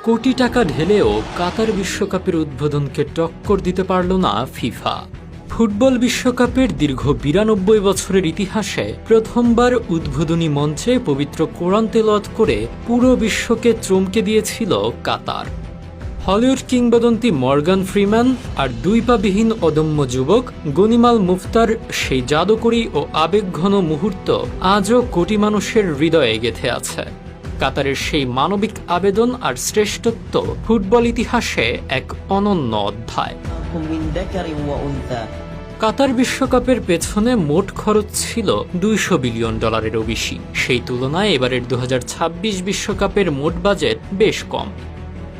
কোটি টাকা ঢেলেও কাতার বিশ্বকাপের উদ্বোধনকে টক্কর দিতে পারল না ফিফা। ফুটবল বিশ্বকাপের দীর্ঘ ৯২ বছরের ইতিহাসে প্রথমবার উদ্বোধনী মঞ্চে পবিত্র কোরআন তেলাওয়াত করে পুরো বিশ্বকে চমকে দিয়েছিল কাতার। হলিউড কিংবদন্তি মর্গান ফ্রিম্যান আর দুই পাবিহীন অদম্য যুবক গনিমাল মুফতার সেই জাদুকরী ও আবেগঘন মুহূর্ত আজও কোটি মানুষের হৃদয়ে গেঁথে আছে। কাতারের সেই মানবিক আবেদন আর শ্রেষ্ঠত্ব ফুটবল ইতিহাসে এক অনন্য অধ্যায়। কাতার বিশ্বকাপের পেছনে মোট খরচ ছিল $200 বিলিয়নেরও বেশি। সেই তুলনায় এবারের 2026 বিশ্বকাপের মোট বাজেট বেশ কম,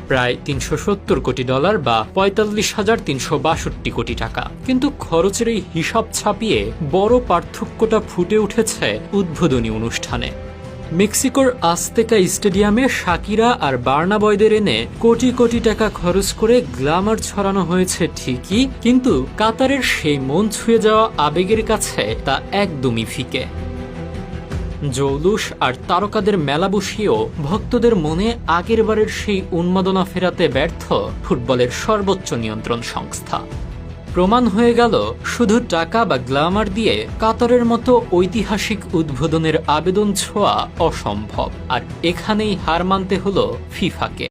প্রায় $370 কোটি বা ৪৫,৩৬২ কোটি টাকা। কিন্তু খরচের এই হিসাব ছাপিয়ে বড় পার্থক্যটা ফুটে উঠেছে উদ্বোধনী অনুষ্ঠানে। মেক্সিকোর আজতেকা স্টেডিয়ামে শাকিরা আর বার্নাবয়দের এনে কোটি কোটি টাকা খরচ করে গ্ল্যামার ছড়ানো হয়েছে ঠিকই, কিন্তু কাতারের সেই মন ছুঁয়ে যাওয়া আবেগের কাছে তা একদমই ফিকে। জৌলুস আর তারকাদের মেলা বসিয়েও ভক্তদের মনে আগেরবারের সেই উন্মাদনা ফেরাতে ব্যর্থ ফুটবলের সর্বোচ্চ নিয়ন্ত্রণ সংস্থা। প্রমাণ হয়ে গেল শুধু টাকা বা গ্ল্যামার দিয়ে কাতারের মতো ঐতিহাসিক উদ্বোধনের আবেদন ছোঁয়া অসম্ভব। আর এখানেই হার মানতে হলো ফিফাকে।